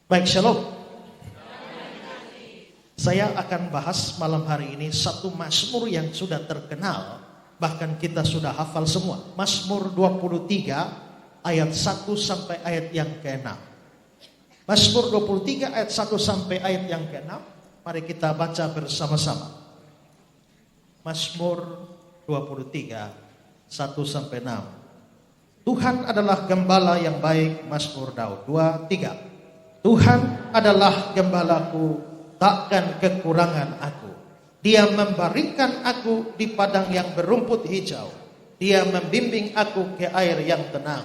Baik, shalom. Saya akan bahas malam hari ini satu mazmur yang sudah terkenal, bahkan kita sudah hafal semua. Mazmur 23 ayat 1 sampai ayat yang ke-6. Mazmur 23 ayat 1 sampai ayat yang ke-6. Mari kita baca bersama-sama. Mazmur 23 1 sampai 6. Tuhan adalah gembala yang baik. Mazmur Daud 2, 3. Tuhan adalah gembalaku, takkan kekurangan aku. Dia membaringkan aku di padang yang berumput hijau. Dia membimbing aku ke air yang tenang.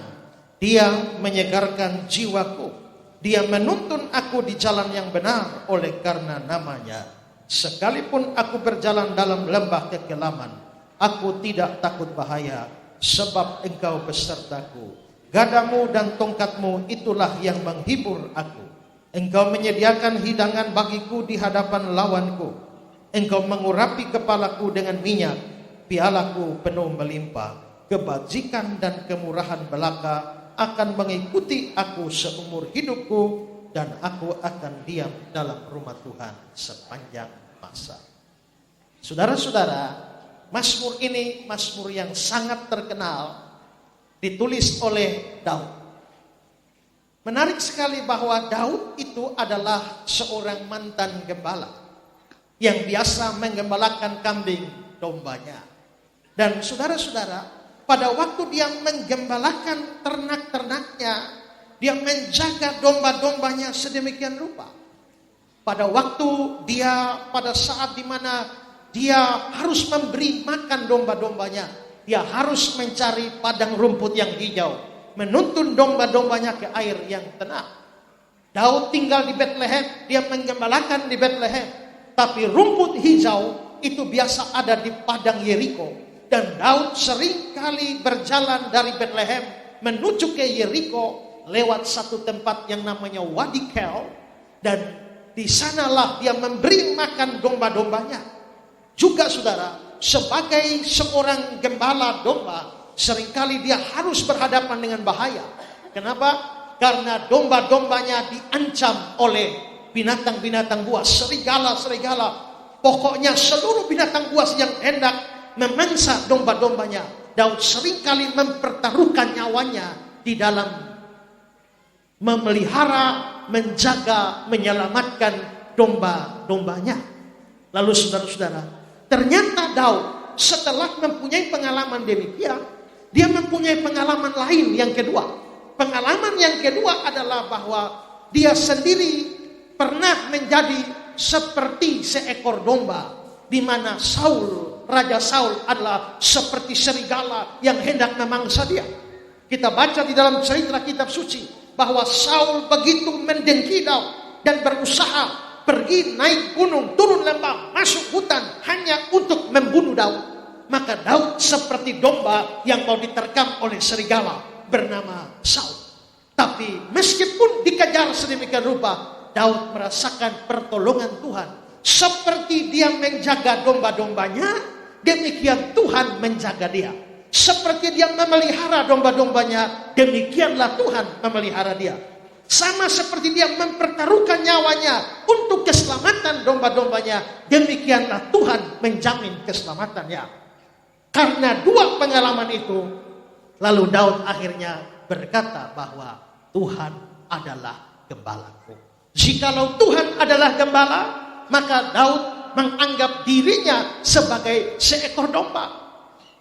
Dia menyegarkan jiwaku. Dia menuntun aku di jalan yang benar oleh karena namanya. Sekalipun aku berjalan dalam lembah kekelaman, aku tidak takut bahaya, sebab engkau besertaku. Gadamu dan tongkatmu itulah yang menghibur aku. Engkau menyediakan hidangan bagiku di hadapan lawanku. Engkau mengurapi kepalaku dengan minyak, pialaku penuh melimpah. Kebajikan dan kemurahan belaka akan mengikuti aku seumur hidupku, dan aku akan diam dalam rumah Tuhan sepanjang masa. Saudara-saudara, mazmur ini mazmur yang sangat terkenal, ditulis oleh Daud. Menarik sekali bahwa Daud itu adalah seorang mantan gembala yang biasa menggembalakan kambing dombanya. Dan saudara-saudara, pada waktu dia menggembalakan ternak-ternaknya, dia menjaga domba-dombanya sedemikian rupa. Pada waktu pada saat dimana dia harus memberi makan domba-dombanya, dia harus mencari padang rumput yang hijau, menuntun domba-dombanya ke air yang tenang. Daud tinggal di Bethlehem, dia menggembalakan di Bethlehem. Tapi rumput hijau itu biasa ada di padang Yeriko. Dan Daud sering kali berjalan dari Bethlehem menuju ke Yeriko lewat satu tempat yang namanya Wadi Kel. Dan di sanalah dia memberi makan domba-dombanya. Juga saudara, sebagai seorang gembala domba, seringkali dia harus berhadapan dengan bahaya. Kenapa? Karena domba-dombanya diancam oleh binatang-binatang buas, serigala-serigala. Pokoknya seluruh binatang buas yang hendak memangsa domba-dombanya. Daud seringkali mempertaruhkan nyawanya di dalam memelihara, menjaga, menyelamatkan domba-dombanya. Lalu saudara-saudara, ternyata Daud setelah mempunyai pengalaman demikian, dia mempunyai pengalaman lain yang kedua. Pengalaman yang kedua adalah bahwa dia sendiri pernah menjadi seperti seekor domba, di mana Raja Saul adalah seperti serigala yang hendak memangsa dia. Kita baca di dalam cerita kitab suci bahwa Saul begitu mendengki Daud dan berusaha pergi naik gunung, turun lembah, masuk hutan hanya untuk membunuh Daud. Maka Daud seperti domba yang mau diterkam oleh serigala bernama Saul. Tapi meskipun dikejar sedemikian rupa, Daud merasakan pertolongan Tuhan. Seperti dia menjaga domba-dombanya, demikian Tuhan menjaga dia. Seperti dia memelihara domba-dombanya, demikianlah Tuhan memelihara dia. Sama seperti dia mempertaruhkan nyawanya untuk keselamatan domba-dombanya, demikianlah Tuhan menjamin keselamatannya. Karena dua pengalaman itu, lalu Daud akhirnya berkata bahwa Tuhan adalah gembalaku. Jikalau Tuhan adalah gembala, maka Daud menganggap dirinya sebagai seekor domba.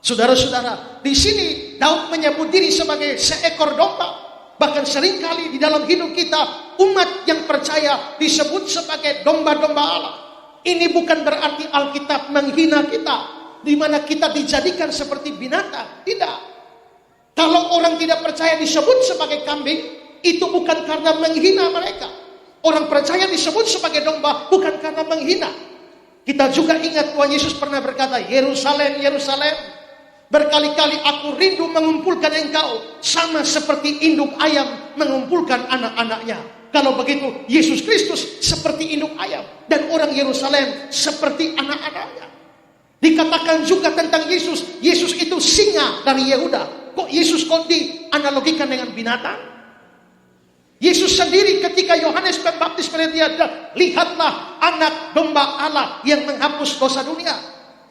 Saudara-saudara, di sini Daud menyebut diri sebagai seekor domba. Bahkan seringkali di dalam hidup kita, umat yang percaya disebut sebagai domba-domba Allah. Ini bukan berarti Alkitab menghina kita, di mana kita dijadikan seperti binatang. Tidak. Kalau orang tidak percaya disebut sebagai kambing, itu bukan karena menghina mereka. Orang percaya disebut sebagai domba bukan karena menghina. Kita juga ingat Tuhan Yesus pernah berkata, Yerusalem, Yerusalem, berkali-kali aku rindu mengumpulkan engkau sama seperti induk ayam mengumpulkan anak-anaknya. Kalau begitu, Yesus Kristus seperti induk ayam dan orang Yerusalem seperti anak-anaknya. Dikatakan juga tentang Yesus, Yesus itu singa dari Yehuda. Kok Yesus dianalogikan dengan binatang? Yesus sendiri ketika Yohanes Pembaptis melihat dia, lihatlah anak domba Allah yang menghapus dosa dunia.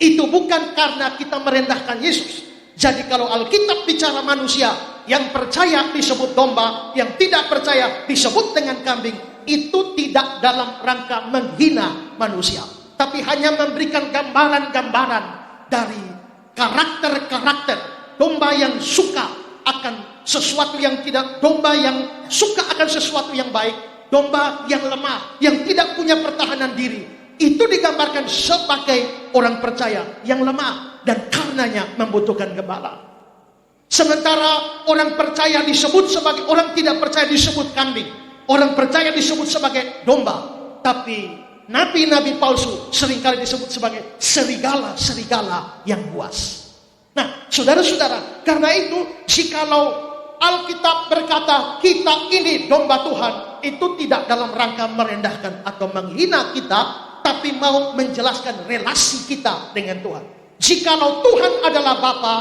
Itu bukan karena kita merendahkan Yesus. Jadi kalau Alkitab bicara manusia, yang percaya disebut domba, yang tidak percaya disebut dengan kambing, itu tidak dalam rangka menghina manusia, tapi hanya memberikan gambaran-gambaran dari karakter-karakter domba yang suka akan sesuatu yang tidak, domba yang suka akan sesuatu yang baik, domba yang lemah, yang tidak punya pertahanan diri. Itu digambarkan sebagai orang percaya yang lemah dan karenanya membutuhkan gembala. Sementara orang percaya disebut sebagai, orang tidak percaya disebut kambing, orang percaya disebut sebagai domba. Tapi nabi-nabi palsu seringkali disebut sebagai serigala-serigala yang buas. Nah, saudara-saudara, karena itu jikalau Alkitab berkata kita ini domba Tuhan, itu tidak dalam rangka merendahkan atau menghina kita, tapi mau menjelaskan relasi kita dengan Tuhan. Jikalau Tuhan adalah Bapa,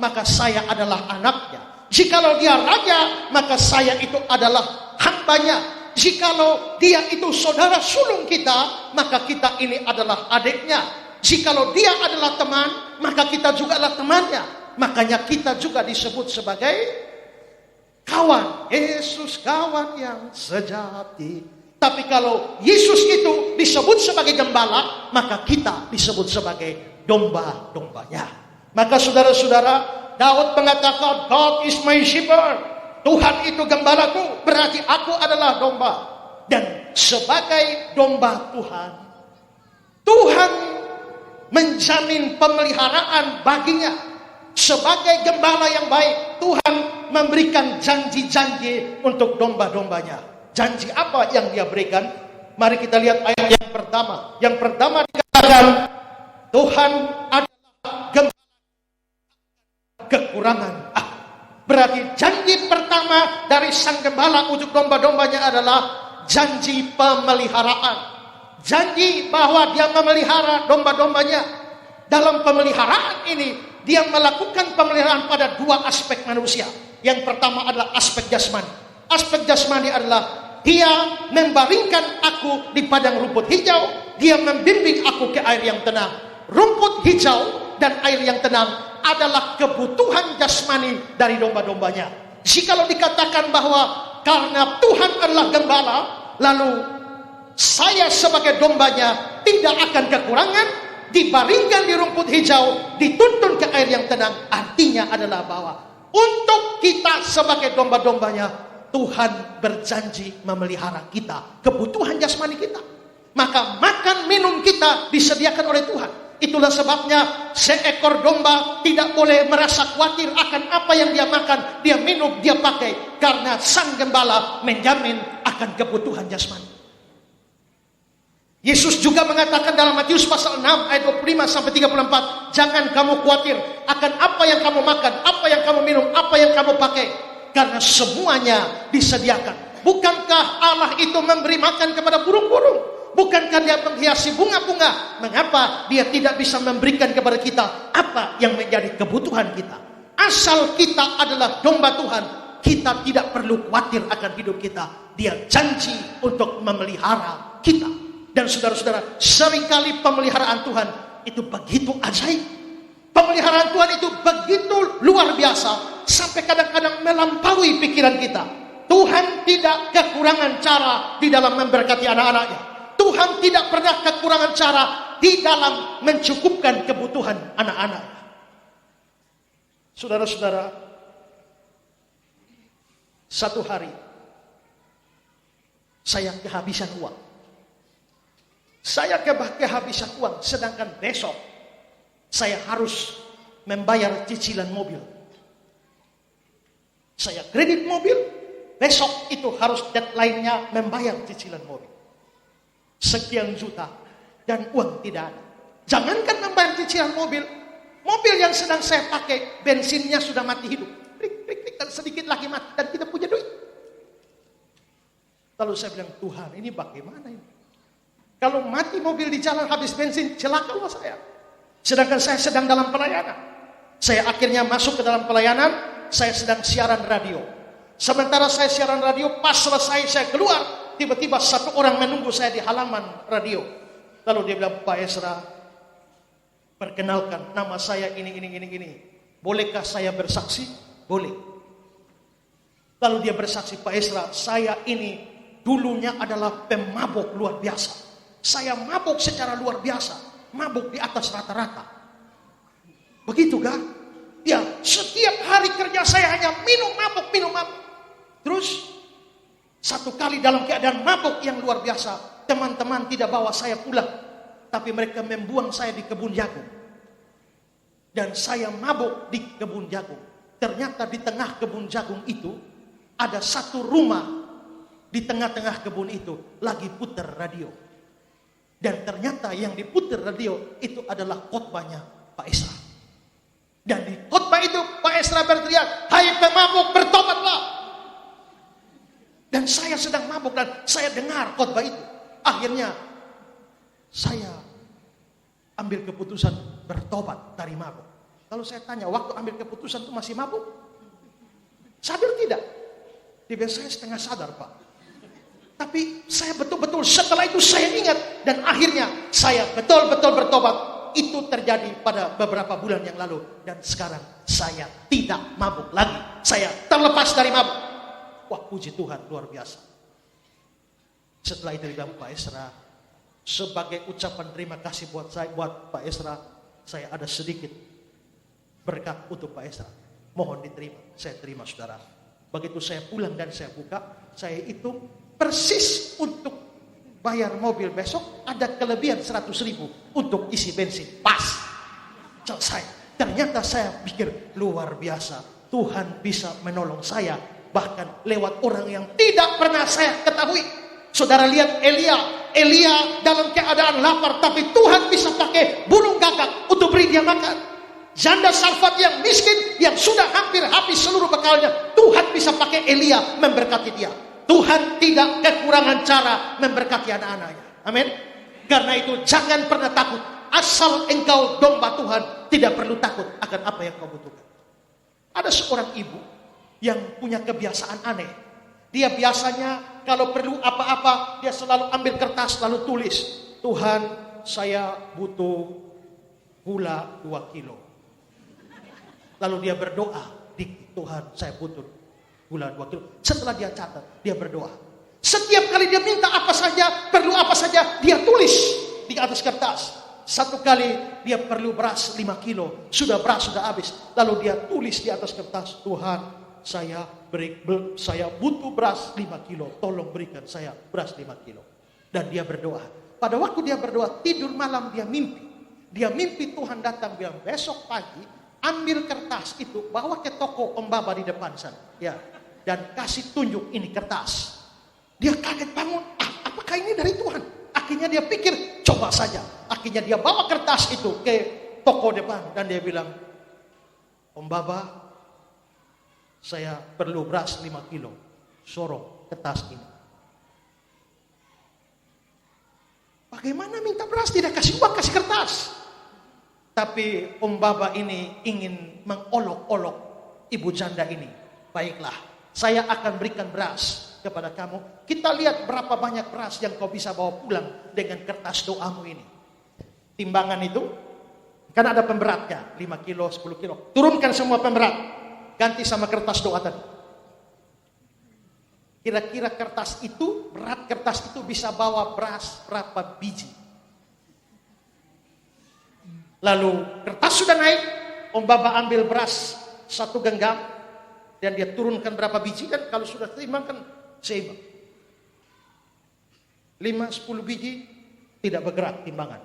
maka saya adalah anaknya. Jikalau dia raja, maka saya itu adalah hambanya. Jikalau dia itu saudara sulung kita, maka kita ini adalah adiknya. Jikalau dia adalah teman, maka kita juga adalah temannya. Makanya kita juga disebut sebagai kawan. Yesus kawan yang sejati. Tapi kalau Yesus itu disebut sebagai gembala, maka kita disebut sebagai domba-dombanya. Maka saudara-saudara, Daud mengatakan, God is my shepherd. Tuhan itu gembalaku, berarti aku adalah domba. Dan sebagai domba Tuhan, Tuhan menjamin pemeliharaan baginya. Sebagai gembala yang baik, Tuhan memberikan janji-janji untuk domba-dombanya. Janji apa yang dia berikan? Mari kita lihat ayat yang pertama. Yang pertama dikatakan, Tuhan adalah gembala kekurangan. Berarti janji pertama dari sang gembala untuk domba-dombanya adalah janji pemeliharaan. Janji bahwa dia memelihara domba-dombanya. Dalam pemeliharaan ini, dia melakukan pemeliharaan pada dua aspek manusia. Yang pertama adalah aspek jasmani. Aspek jasmani adalah dia membaringkan aku di padang rumput hijau. Dia membimbing aku ke air yang tenang. Rumput hijau dan air yang tenang adalah kebutuhan jasmani dari domba-dombanya. Jikalau dikatakan bahwa karena Tuhan adalah gembala, lalu saya sebagai dombanya tidak akan kekurangan, dibaringkan di rumput hijau, dituntun ke air yang tenang, artinya adalah bahwa untuk kita sebagai domba-dombanya, Tuhan berjanji memelihara kita, kebutuhan jasmani kita. Maka makan minum kita disediakan oleh Tuhan. Itulah sebabnya seekor domba tidak boleh merasa khawatir akan apa yang dia makan, dia minum, dia pakai, karena sang gembala menjamin akan kebutuhan jasmani. Yesus juga mengatakan dalam Matius pasal 6 ayat 25 sampai 34, jangan kamu khawatir akan apa yang kamu makan, apa yang kamu minum, apa yang kamu pakai, karena semuanya disediakan. Bukankah Allah itu memberi makan kepada burung-burung? Bukankah dia menghiasi bunga-bunga? Mengapa dia tidak bisa memberikan kepada kita apa yang menjadi kebutuhan kita? Asal kita adalah domba Tuhan, kita tidak perlu khawatir akan hidup kita. Dia janji untuk memelihara kita. Dan saudara-saudara, seringkali pemeliharaan Tuhan itu begitu ajaib. Pemeliharaan Tuhan itu begitu luar biasa, sampai kadang-kadang melampaui pikiran kita. Tuhan tidak kekurangan cara di dalam memberkati anak-anaknya. Tuhan tidak pernah kekurangan cara di dalam mencukupkan kebutuhan anak-anak. Saudara-saudara, satu hari saya kehabisan uang. Saya kehabisan uang, sedangkan besok saya harus membayar cicilan mobil. Saya kredit mobil, besok itu harus deadline-nya membayar cicilan mobil. Sekian juta dan uang tidak ada. Jangankan membayar cicilan mobil, mobil yang sedang saya pakai bensinnya sudah mati hidup. Klik, dan sedikit lagi mati dan tidak punya duit. Lalu saya bilang, Tuhan ini bagaimana ini? Kalau mati mobil di jalan habis bensin, celakalah saya. Sedangkan saya sedang dalam pelayanan. Saya akhirnya masuk ke dalam pelayanan, saya sedang siaran radio. Sementara saya siaran radio, pas selesai saya keluar, tiba-tiba satu orang menunggu saya di halaman radio. Lalu dia bilang, Pak Ezra, perkenalkan, nama saya ini. Bolehkah saya bersaksi? Boleh. Lalu dia bersaksi, Pak Ezra, saya ini dulunya adalah pemabuk luar biasa. Saya mabuk secara luar biasa. Mabuk di atas rata-rata. Begitu kan? Ya, setiap hari kerja saya hanya minum mabuk. Terus, satu kali dalam keadaan mabuk yang luar biasa, teman-teman tidak bawa saya pulang. Tapi mereka membuang saya di kebun jagung. Dan saya mabuk di kebun jagung. Ternyata di tengah kebun jagung itu, ada satu rumah di tengah-tengah kebun itu lagi putar radio. Dan ternyata yang diputar radio itu adalah khotbahnya Pak Ezra. Dan di khotbah itu Pak Ezra berteriak, hai pemabuk, bertobatlah. Dan saya sedang mabuk dan saya dengar khotbah itu. Akhirnya saya ambil keputusan bertobat dari mabuk. Kalau saya tanya, waktu ambil keputusan itu masih mabuk? Sadar tidak? Dia bilang, saya setengah sadar Pak. Tapi saya betul-betul setelah itu saya ingat. Dan akhirnya saya betul-betul bertobat. Itu terjadi pada beberapa bulan yang lalu. Dan sekarang saya tidak mabuk lagi. Saya terlepas dari mabuk. Wah, puji Tuhan, luar biasa. Setelah itu dibilang, Pak Ezra, sebagai ucapan terima kasih buat Pak Ezra, saya ada sedikit berkat untuk Pak Ezra. Mohon diterima. Saya terima, saudara. Begitu saya pulang dan saya buka, saya hitung persis untuk bayar mobil besok ada kelebihan 100.000 untuk isi bensin. Pas. Selesai. Ternyata saya pikir luar biasa. Tuhan bisa menolong saya. Bahkan lewat orang yang tidak pernah saya ketahui. Saudara lihat Elia dalam keadaan lapar, tapi Tuhan bisa pakai burung gagak untuk beri dia makan. Janda Sarfat yang miskin, yang sudah hampir habis seluruh bekalnya, Tuhan bisa pakai Elia memberkati dia. Tuhan tidak kekurangan cara memberkati anak-anaknya. Amin. Karena itu jangan pernah takut. Asal engkau domba Tuhan, tidak perlu takut akan apa yang kau butuhkan. Ada seorang ibu yang punya kebiasaan aneh. Dia biasanya kalau perlu apa-apa, dia selalu ambil kertas lalu tulis, Tuhan, saya butuh gula 2 kilo. Lalu dia berdoa, Tuhan, saya butuh gula 2 kilo. Setelah dia catat, dia berdoa. Setiap kali dia minta apa saja, perlu apa saja, dia tulis di atas kertas. Satu kali dia perlu beras 5 kilo, beras sudah habis. Lalu dia tulis di atas kertas, Tuhan, saya butuh beras 5 kilo. Tolong berikan saya beras 5 kilo. Dan dia berdoa. Pada waktu dia berdoa, tidur malam dia mimpi. Dia mimpi Tuhan datang bilang, besok pagi ambil kertas itu, bawa ke toko Om Baba di depan sana. Ya. Dan kasih tunjuk ini kertas. Dia kaget bangun, apakah ini dari Tuhan? Akhirnya dia pikir, coba saja. Akhirnya dia bawa kertas itu ke toko depan. Dan dia bilang, Om Baba, saya perlu beras 5 kilo. Sorong kertas ini. Bagaimana minta beras? Tidak kasih uang, kasih kertas. Tapi Om Baba ini ingin mengolok-olok ibu janda ini. Baiklah, saya akan berikan beras kepada kamu. Kita lihat berapa banyak beras yang kau bisa bawa pulang dengan kertas doamu ini. Timbangan itu, kan ada pemberatnya. 5 kilo, 10 kilo. Turunkan semua pemberat. Ganti sama kertas doa tadi. Kira-kira kertas itu, berat kertas itu bisa bawa beras berapa biji. Lalu kertas sudah naik, Om Baba ambil beras 1 genggam. Dan dia turunkan berapa biji kan, kalau sudah timbang kan seimbang. 5-10 biji tidak bergerak timbangan.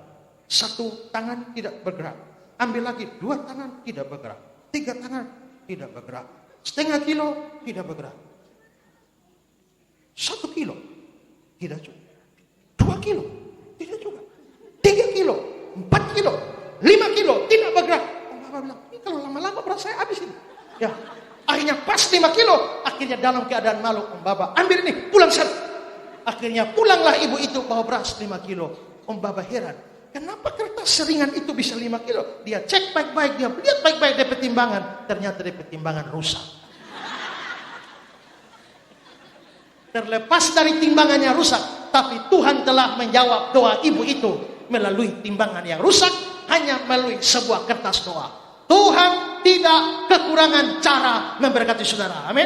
1 tangan tidak bergerak. Ambil lagi 2 tangan tidak bergerak. 3 tangan tidak bergerak. Setengah kilo tidak bergerak. 1 kilo tidak cukup. 2 kilo tidak cukup. 3 kilo, 4 kilo, 5 kilo tidak bergerak. Om Baba bilang, ini kalau lama-lama beras saya habis ini. Ya, akhirnya pas 5 kilo. Akhirnya dalam keadaan malu, Om Baba ambil ini, pulang sana. Akhirnya pulanglah ibu itu bawa beras 5 kilo. Om Baba heran. Kenapa kertas seringan itu bisa 5 kilo? Dia cek baik-baik, dia lihat baik-baik dari pertimbangan. Ternyata dari pertimbangan rusak. Terlepas dari timbangannya rusak, tapi Tuhan telah menjawab doa ibu itu melalui timbangan yang rusak, hanya melalui sebuah kertas doa. Tuhan tidak kekurangan cara memberkati saudara. Amin.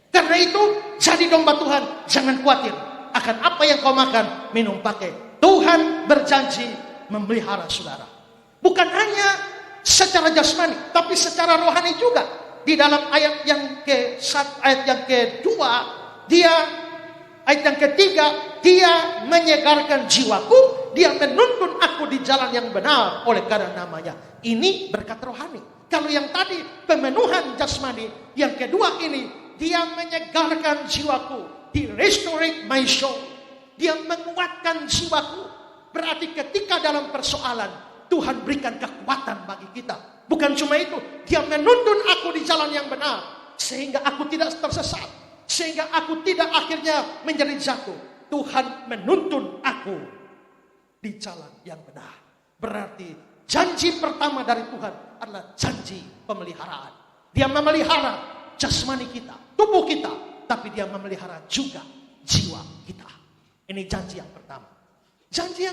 Karena itu, jadi domba Tuhan, jangan khawatir akan apa yang kau makan, minum, pakai. Tuhan berjanji memelihara saudara. Bukan hanya secara jasmani, tapi secara rohani juga. Di dalam ayat yang kedua, ayat yang ketiga, dia menyegarkan jiwaku, dia menuntun aku di jalan yang benar oleh karena namanya. Ini berkat rohani. Kalau yang tadi pemenuhan jasmani, yang kedua ini dia menyegarkan jiwaku, he restorate my soul. Dia menguatkan jiwaku. Berarti ketika dalam persoalan, Tuhan berikan kekuatan bagi kita. Bukan cuma itu, dia menuntun aku di jalan yang benar, sehingga aku tidak tersesat, sehingga aku tidak akhirnya menjadi jatuh. Tuhan menuntun aku di jalan yang benar. Berarti janji pertama dari Tuhan adalah janji pemeliharaan. Dia memelihara jasmani kita, tubuh kita, tapi dia memelihara juga jiwa kita. Ini janji yang pertama. Janji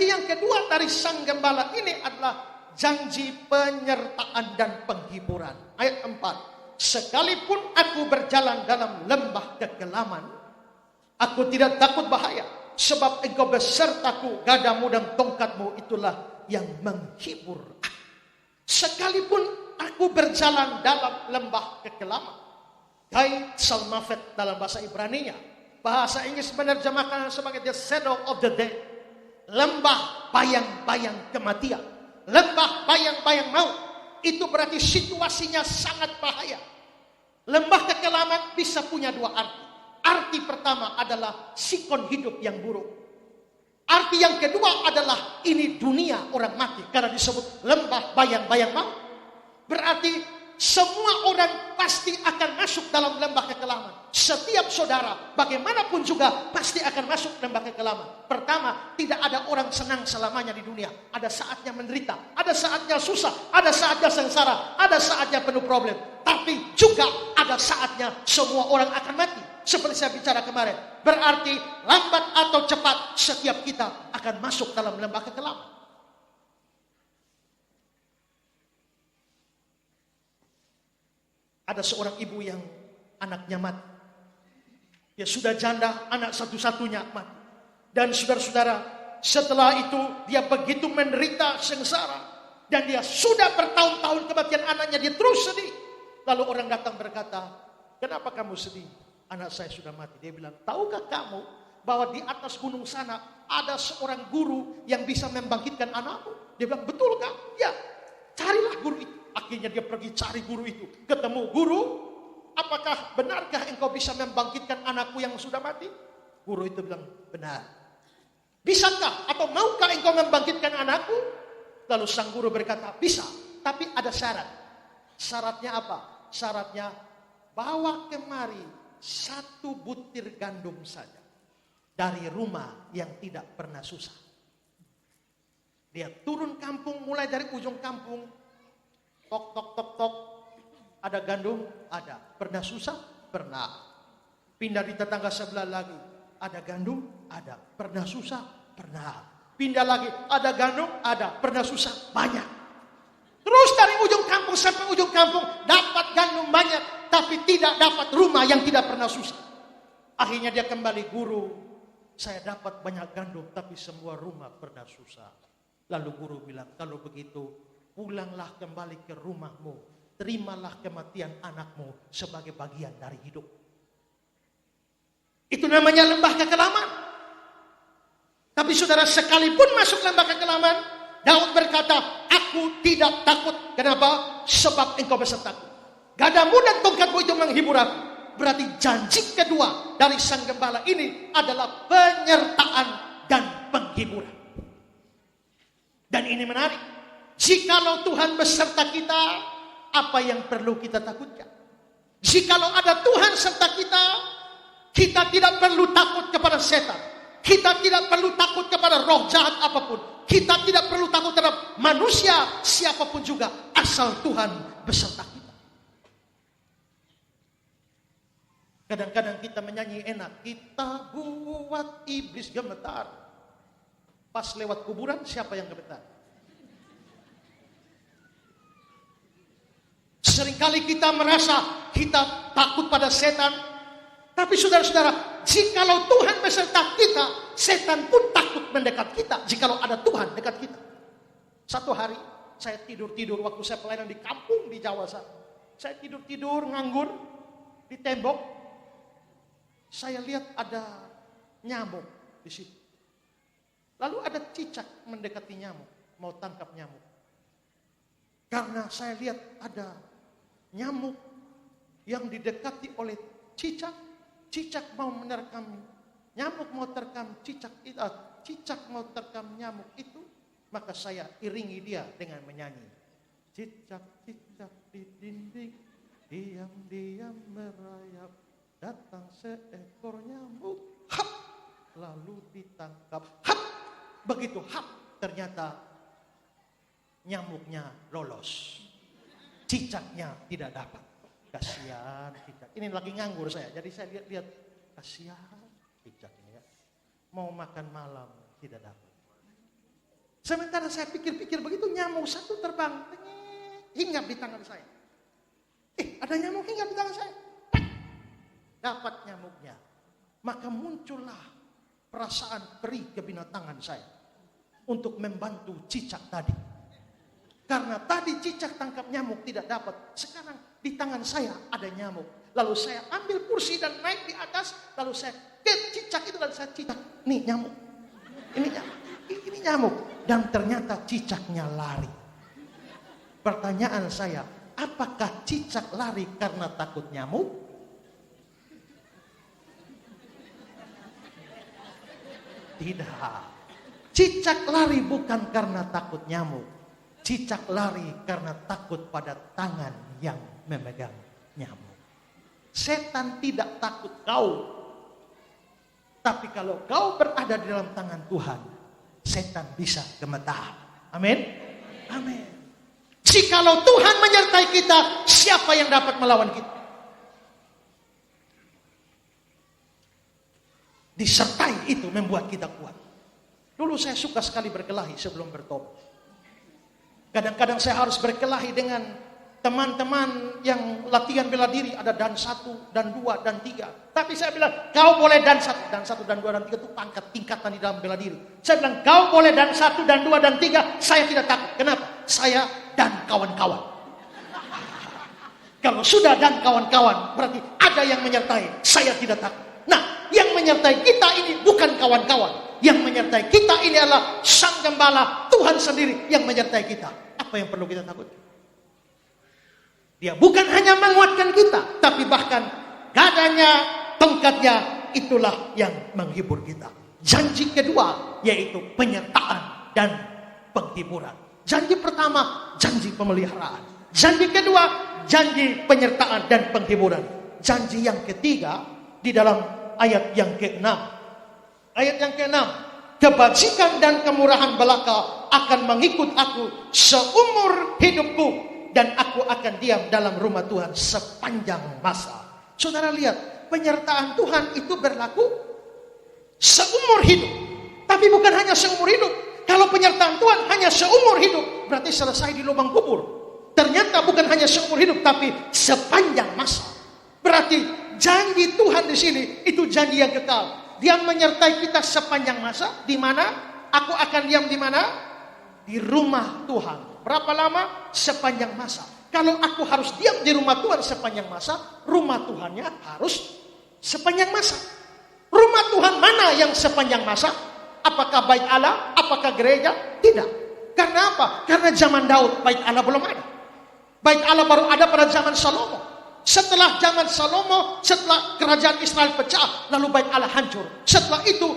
yang kedua dari sang gembala ini adalah janji penyertaan dan penghiburan. Ayat 4. Sekalipun aku berjalan dalam lembah kekelaman, aku tidak takut bahaya, sebab engkau besertaku, gadamu dan tongkatmu itulah yang menghibur aku. Sekalipun aku berjalan dalam lembah kekelaman. Gai Salmafet dalam bahasa Ibraninya. Bahasa Inggris menerjemahkan sebagai the shadow of the dead. Lembah bayang-bayang kematian. Lembah bayang-bayang maut. Itu berarti situasinya sangat bahaya. Lembah kekelaman bisa punya dua arti. Arti pertama adalah sikon hidup yang buruk. Arti yang kedua adalah ini dunia orang mati. Karena disebut lembah bayang-bayang maut. Berarti semua orang pasti akan masuk dalam lembah kekelaman. Setiap saudara bagaimanapun juga pasti akan masuk lembah kekelaman. Pertama, tidak ada orang senang selamanya di dunia. Ada saatnya menderita, ada saatnya susah, ada saatnya sengsara, ada saatnya penuh problem. Tapi juga ada saatnya semua orang akan mati. Seperti saya bicara kemarin. Berarti lambat atau cepat setiap kita akan masuk dalam lembah kekelaman. Ada seorang ibu yang anaknya mati. Dia sudah janda, anak satu-satunya mati. Dan saudara-saudara, setelah itu dia begitu menderita sengsara. Dan dia sudah bertahun-tahun kematian anaknya, dia terus sedih. Lalu orang datang berkata, kenapa kamu sedih? Anak saya sudah mati. Dia bilang, tahukah kamu bahwa di atas gunung sana ada seorang guru yang bisa membangkitkan anakmu? Dia bilang, betul kah? Ya, carilah guru itu. Akhirnya dia pergi cari guru itu. Ketemu guru, apakah benarkah engkau bisa membangkitkan anakku yang sudah mati? Guru itu bilang, benar. Bisakah atau maukah engkau membangkitkan anakku? Lalu sang guru berkata, bisa. Tapi ada syarat. Syaratnya apa? Syaratnya, bawa kemari 1 butir gandum saja. Dari rumah yang tidak pernah susah. Dia turun kampung, mulai dari ujung kampung. Tok, tok, tok, tok. Ada gandum? Ada. Pernah susah? Pernah. Pindah di tetangga sebelah lagi. Ada gandum? Ada. Pernah susah? Pernah. Pindah lagi. Ada gandum? Ada. Pernah susah? Banyak. Terus dari ujung kampung sampai ujung kampung. Dapat gandum banyak. Tapi tidak dapat rumah yang tidak pernah susah. Akhirnya dia kembali, guru. Saya dapat banyak gandum. Tapi semua rumah pernah susah. Lalu guru bilang, kalau begitu, pulanglah kembali ke rumahmu. Terimalah kematian anakmu sebagai bagian dari hidup. Itu namanya lembah kekelaman. Tapi saudara, sekalipun masuk lembah kekelaman, Daud berkata, aku tidak takut. Kenapa? Sebab engkau besertaku. Gadamu dan tongkatmu itu menghibur aku. Berarti janji kedua dari sang gembala ini adalah penyertaan dan penghiburan. Dan ini menarik. Jikalau Tuhan beserta kita, apa yang perlu kita takutkan? Jikalau ada Tuhan serta kita, kita tidak perlu takut kepada setan. Kita tidak perlu takut kepada roh jahat apapun. Kita tidak perlu takut terhadap manusia siapapun juga, asal Tuhan beserta kita. Kadang-kadang kita menyanyi enak, kita buat iblis gemetar. Pas lewat kuburan, siapa yang gemetar? Seringkali kita merasa kita takut pada setan. Tapi saudara-saudara, jikalau Tuhan beserta kita, setan pun takut mendekat kita. Jikalau ada Tuhan dekat kita. Satu hari, saya tidur-tidur waktu saya pelayanan di kampung di Jawa sana. Saya tidur-tidur nganggur di tembok. Saya lihat ada nyamuk di situ. Lalu ada cicak mendekati nyamuk, mau tangkap nyamuk. Karena saya lihat ada nyamuk yang didekati oleh cicak, cicak mau menerkam nyamuk, mau terkam cicak mau terkam nyamuk itu, maka saya iringi dia dengan menyanyi. Cicak-cicak di dinding, diam-diam merayap. Datang seekor nyamuk, hap, lalu ditangkap, hap. Begitu hap, ternyata nyamuknya lolos. Cicaknya tidak dapat. Kasihan cicak. Ini lagi nganggur saya, jadi saya lihat-lihat. Kasihan cicaknya ya. Mau makan malam, tidak dapat. Sementara saya pikir-pikir begitu, nyamuk satu terbang, hinggap di tangan saya. Ada nyamuk hinggap di tangan saya. Dapat nyamuknya, maka muncullah perasaan perih kebinatangan saya untuk membantu cicak tadi. Karena tadi cicak tangkap nyamuk tidak dapat, sekarang di tangan saya ada nyamuk. Lalu saya ambil kursi dan naik di atas, lalu saya cicak itu dan saya cicak, nih nyamuk, ini nyamuk, dan ternyata cicaknya lari. Pertanyaan saya, apakah cicak lari karena takut nyamuk? Tidak. Cicak lari bukan karena takut nyamuk. Cicak lari karena takut pada tangan yang memegang nyamuk. Setan tidak takut kau. Tapi kalau kau berada di dalam tangan Tuhan, setan bisa gemetar. Amin. Amin. Jikalau Tuhan menyertai kita, siapa yang dapat melawan kita? Disertai itu membuat kita kuat. Dulu saya suka sekali berkelahi sebelum bertobat. Kadang-kadang saya harus berkelahi dengan teman-teman yang latihan bela diri. Ada dan 1, dan 2, dan 3. Tapi saya bilang, kau boleh dan 1. Dan 1, dan 2, dan 3 itu pangkat tingkatan di dalam bela diri. Saya bilang, kau boleh dan 1, dan 2, dan 3. Saya tidak takut. Kenapa? Saya dan kawan-kawan. Kalau sudah dan kawan-kawan, berarti ada yang menyertai. Saya tidak takut. Nah, yang menyertai kita ini bukan kawan-kawan. Yang menyertai kita ini adalah Sang Gembala, Tuhan sendiri yang menyertai kita. Apa yang perlu kita takut? Dia bukan hanya menguatkan kita, tapi bahkan gadanya, tongkatnya, itulah yang menghibur kita. Janji kedua yaitu penyertaan dan penghiburan. Janji pertama, janji pemeliharaan. Janji kedua, janji penyertaan dan penghiburan. Janji yang ketiga di dalam ayat yang ke-6. Ayat yang ke-6. Kebajikan dan kemurahan belaka akan mengikut aku seumur hidupku, dan aku akan diam dalam rumah Tuhan sepanjang masa. Saudara lihat, penyertaan Tuhan itu berlaku seumur hidup. Tapi bukan hanya seumur hidup. Kalau penyertaan Tuhan hanya seumur hidup, berarti selesai di lubang kubur. Ternyata bukan hanya seumur hidup, tapi sepanjang masa. Berarti janji Tuhan di sini itu janji yang kekal. Dia menyertai kita sepanjang masa. Di mana? Aku akan diam di mana? Di rumah Tuhan. Berapa lama? Sepanjang masa. Kalau aku harus diam di rumah Tuhan sepanjang masa, rumah Tuhannya harus sepanjang masa. Rumah Tuhan mana yang sepanjang masa? Apakah bait Allah? Apakah gereja? Tidak. Karena apa? Karena zaman Daud bait Allah belum ada. Bait Allah baru ada pada zaman Salomo. Setelah zaman Salomo, setelah kerajaan Israel pecah, lalu bait Allah hancur. Setelah itu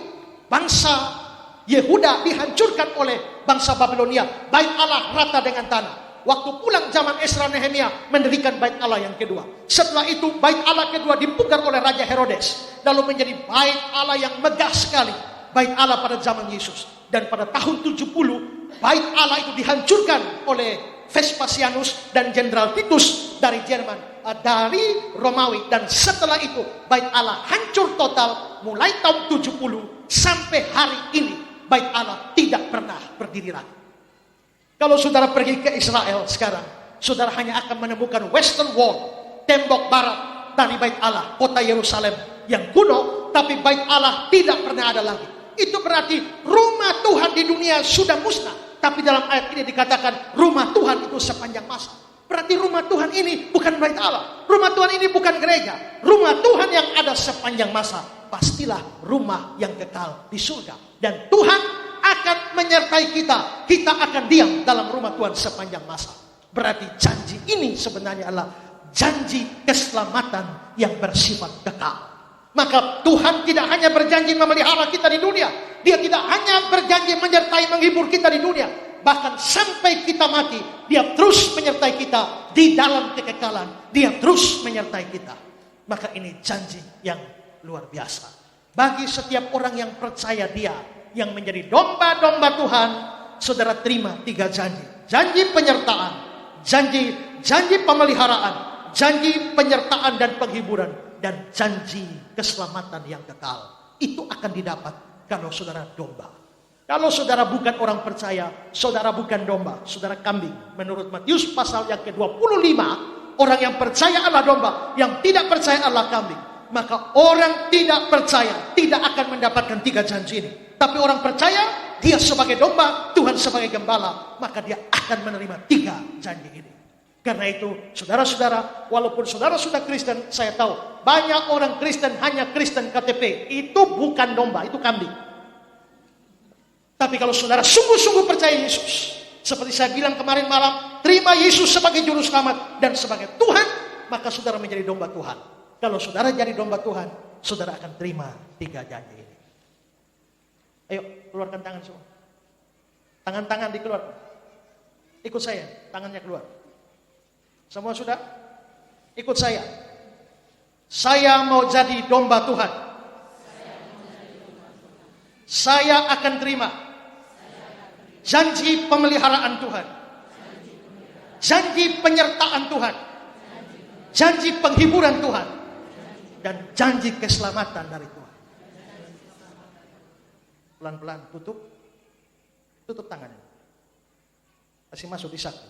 bangsa Yehuda dihancurkan oleh bangsa Babilonia. Bait Allah rata dengan tanah. Waktu pulang zaman Esra Nehemia, mendirikan bait Allah yang kedua. Setelah itu bait Allah kedua dipugar oleh Raja Herodes, lalu menjadi bait Allah yang megah sekali. Bait Allah pada zaman Yesus. Dan pada tahun 70, bait Allah itu dihancurkan oleh Vespasianus dan Jenderal Titus dari Jerman, dari Romawi. Dan setelah itu Bait Allah hancur total mulai tahun 70 sampai hari ini. Bait Allah tidak pernah berdiri lagi. Kalau saudara pergi ke Israel sekarang, saudara hanya akan menemukan Western Wall, tembok barat dari Bait Allah, kota Yerusalem yang kuno, tapi Bait Allah tidak pernah ada lagi. Itu berarti rumah Tuhan di dunia sudah musnah. Tapi dalam ayat ini dikatakan rumah Tuhan itu sepanjang masa. Berarti rumah Tuhan ini bukan Bait Allah. Rumah Tuhan ini bukan gereja. Rumah Tuhan yang ada sepanjang masa pastilah rumah yang kekal di surga. Dan Tuhan akan menyertai kita. Kita akan diam dalam rumah Tuhan sepanjang masa. Berarti janji ini sebenarnya adalah janji keselamatan yang bersifat kekal. Maka Tuhan tidak hanya berjanji memelihara kita di dunia. Dia tidak hanya berjanji menyertai menghibur kita di dunia. Bahkan sampai kita mati, Dia terus menyertai kita di dalam kekekalan. Dia terus menyertai kita. Maka ini janji yang luar biasa. Bagi setiap orang yang percaya Dia, yang menjadi domba-domba Tuhan, saudara terima 3 janji. Janji penyertaan, janji pemeliharaan, janji penyertaan dan penghiburan, dan janji keselamatan yang kekal. Itu akan didapat kalau saudara domba. Kalau saudara bukan orang percaya, saudara bukan domba, saudara kambing. Menurut Matius pasal yang ke-25, orang yang percaya adalah domba, yang tidak percaya adalah kambing. Maka orang tidak percaya tidak akan mendapatkan 3 janji ini. Tapi orang percaya, dia sebagai domba, Tuhan sebagai gembala, maka dia akan menerima 3 janji ini. Karena itu, saudara-saudara, walaupun saudara sudah Kristen, saya tahu banyak orang Kristen hanya Kristen KTP. Itu bukan domba, itu kambing. Tapi kalau saudara sungguh-sungguh percaya Yesus, seperti saya bilang kemarin malam, terima Yesus sebagai juru selamat dan sebagai Tuhan, maka saudara menjadi domba Tuhan. Kalau saudara jadi domba Tuhan, saudara akan terima 3 janji ini. Ayo, keluarkan tangan semua. Tangan-tangan dikeluarkan. Ikut saya, tangannya keluar. Semua sudah? Ikut saya. Saya mau jadi domba Tuhan. Saya akan terima janji pemeliharaan Tuhan, janji penyertaan Tuhan, janji penghiburan Tuhan, dan janji keselamatan dari Tuhan. Pelan-pelan tutup tangannya. Masih masuk di satu.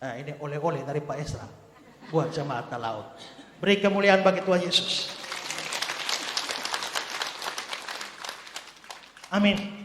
Nah, ini oleh-oleh dari Pak Esra buat jemaat laut. Beri kemuliaan bagi Tuhan Yesus. Amin.